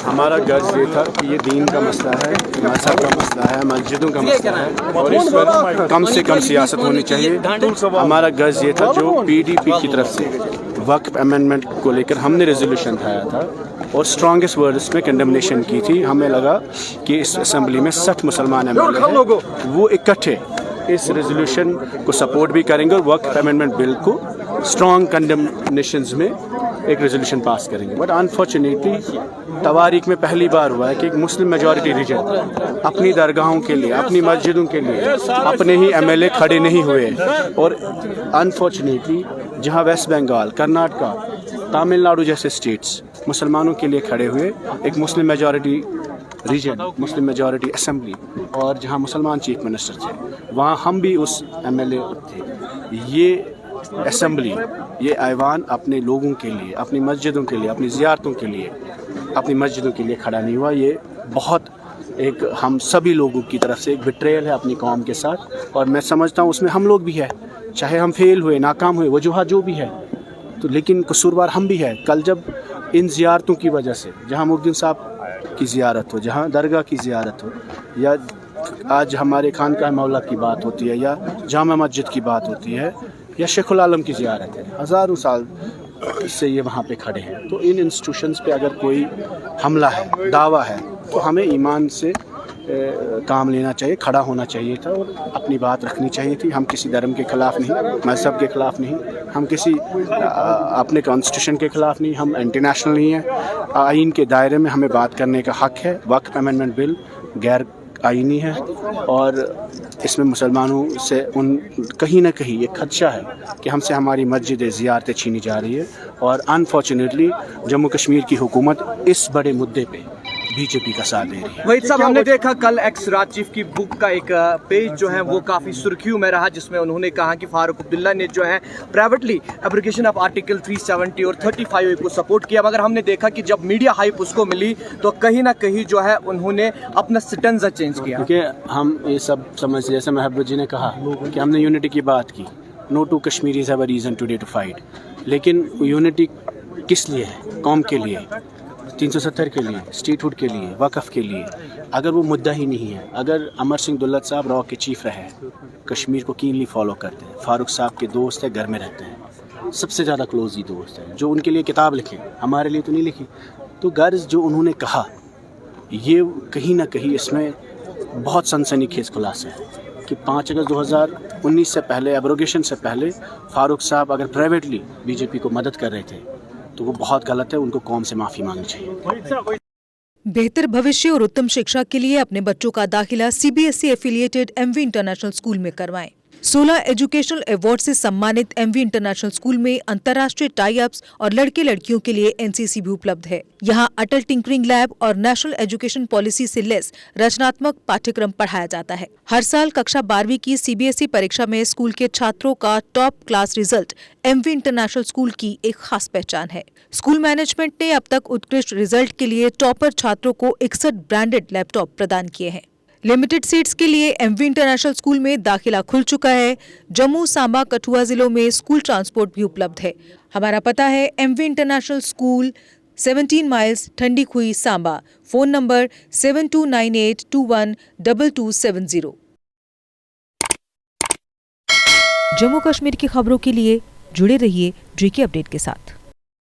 हमारा गर्ज ये था कि ये दीन का मसला है, मजहब का मसला है, मस्जिदों का मसला है और इस पर कम से कम सियासत होनी चाहिए। हमारा गर्ज ये था जो PDP की तरफ से वक्फ अमेंडमेंट को लेकर हमने रेजोल्यूशन उठाया था और स्ट्रॉन्गेस्ट वर्ड्स में कंडेमनेशन की थी। हमें लगा कि इस असेंबली में 60 मुसलमान MLA हैं, वो इकट्ठे इस रेजोल्यूशन को सपोर्ट भी करेंगे और वक्फ अमेंडमेंट बिल को स्ट्रॉन्ग कंडेमनेशंस में एक रेजोल्यूशन पास करेंगे। बट अनफॉर्चुनेटली तवारीख में पहली बार हुआ है कि एक मुस्लिम मेजॉरिटी रीजन अपनी दरगाहों के लिए, अपनी मस्जिदों के लिए अपने ही MLA खड़े नहीं हुए और अनफॉर्चुनेटली जहां वेस्ट बंगाल, कर्नाटका, तमिलनाडु जैसे स्टेट्स मुसलमानों के लिए खड़े हुए, एक Muslim majority region, Muslim majority assembly और जहां मुसलमान चीफ मिनिस्टर थे, वहां हम भी उस MLA थे। ये असेंबली, ये ऐवान अपने लोगों के लिए, अपनी मस्जिदों के लिए, अपनी ज़ियारतों के लिए, अपनी मस्जिदों के लिए खड़ा नहीं हुआ। ये बहुत एक हम सभी लोगों की तरफ से एक बिट्रेयल है अपनी कौम के साथ और मैं समझता हूँ उसमें हम लोग भी है, चाहे हम फेल हुए, नाकाम हुए, वजूहत जो भी है, तो लेकिन कसूरवार हम भी है। कल जब इन ज़ियारतों की वजह से, जहाँ मुफ्ती साहब की ज़ियारत हो, जहाँ दरगाह की ज़ियारत हो, या आज हमारे खानकाह मौला की बात होती है, या जामा मस्जिद की बात होती है, या शेखुल आलम की ज़ियारत है, हज़ारों साल से ये वहाँ पे खड़े हैं, तो इन इंस्टीट्यूशंस पे अगर कोई हमला है, दावा है, तो हमें ईमान से काम लेना चाहिए, खड़ा होना चाहिए था और अपनी बात रखनी चाहिए थी। हम किसी धर्म के ख़िलाफ़ नहीं, मज़हब के ख़िलाफ़ नहीं, हम किसी अपने कॉन्स्टिट्यूशन के ख़िलाफ़ नहीं, हम इंटरनेशनल नहीं हैं। आइन के दायरे में हमें बात करने का हक़ है। वक्फ अमेंडमेंट बिल गैर आइनी है और इसमें मुसलमानों से कहीं ना कहीं ये खदशा है कि हमसे हमारी मस्जिद ज़ियारतें छीनी जा रही है और अनफॉर्चुनेटली जम्मू कश्मीर की हुकूमत इस बड़े मुद्दे पे BJP का साथ दे रही है। वहीद साहब, हमने देखा कल एक्स राज चीफ की बुक का एक पेज जो है वो काफ़ी सुर्खियों में रहा, जिसमें उन्होंने कहा कि फारूक अब्दुल्ला ने जो है प्राइवेटली एब्रोगेशन ऑफ आर्टिकल 370 और 35A को सपोर्ट किया, मगर हमने देखा कि जब मीडिया हाइप उसको मिली तो कहीं ना कहीं जो है उन्होंने अपना स्टेंजा चेंज किया। क्योंकि हम ये सब समझ, जैसे महबूब जी ने कहा कि हमने यूनिटी की बात की, no two Kashmiris have a reason today to fight, लेकिन यूनिटी किस लिए है? कौम के लिए, 370 के लिए, स्टेटहुड के लिए, वक़फ़ के लिए। अगर वो मुद्दा ही नहीं है, अगर अमर सिंह दुल्लत साहब रॉ के चीफ रहे, कश्मीर को कीनली फॉलो करते हैं, फारूक साहब के दोस्त हैं, घर में रहते हैं, सबसे ज़्यादा क्लोज ही दोस्त हैं, जो उनके लिए किताब लिखे, हमारे लिए तो नहीं लिखी, तो गर्ज जो उन्होंने कहा, ये कहीं ना कहीं इसमें बहुत सनसनीखेज़ खुलासा है कि 5 अगस्त 2019 से पहले, एब्रोगेशन से पहले, फारूक साहब अगर प्राइवेटली BJP को मदद कर रहे थे तो वो बहुत गलत है, उनको कौम से माफ़ी मांगनी चाहिए। बेहतर भविष्य और उत्तम शिक्षा के लिए अपने बच्चों का दाखिला CBSE affiliated MV international school में करवाएं। 16 एजुकेशनल अवार्ड से सम्मानित MV इंटरनेशनल स्कूल में अंतर्राष्ट्रीय टाई अप्स और लड़के लड़कियों के लिए NCC भी उपलब्ध है। यहाँ अटल टिंकरिंग लैब और नेशनल एजुकेशन पॉलिसी से लेस रचनात्मक पाठ्यक्रम पढ़ाया जाता है। हर साल कक्षा 12वीं की CBSE परीक्षा में स्कूल के छात्रों का top class result MV international school की एक खास पहचान है। स्कूल मैनेजमेंट ने अब तक उत्कृष्ट रिजल्ट के लिए टॉपर छात्रों को 61 ब्रांडेड लैपटॉप प्रदान किए हैं। लिमिटेड सीट्स के लिए MV इंटरनेशनल स्कूल में दाखिला खुल चुका है। जम्मू, सांबा, कठुआ जिलों में स्कूल ट्रांसपोर्ट भी उपलब्ध है। हमारा पता है MV international school, 17 miles, Thandi Khui, Samba. Phone number 7298212270। Jammu Kashmir की खबरों के लिए जुड़े रहिए JK अपडेट के साथ।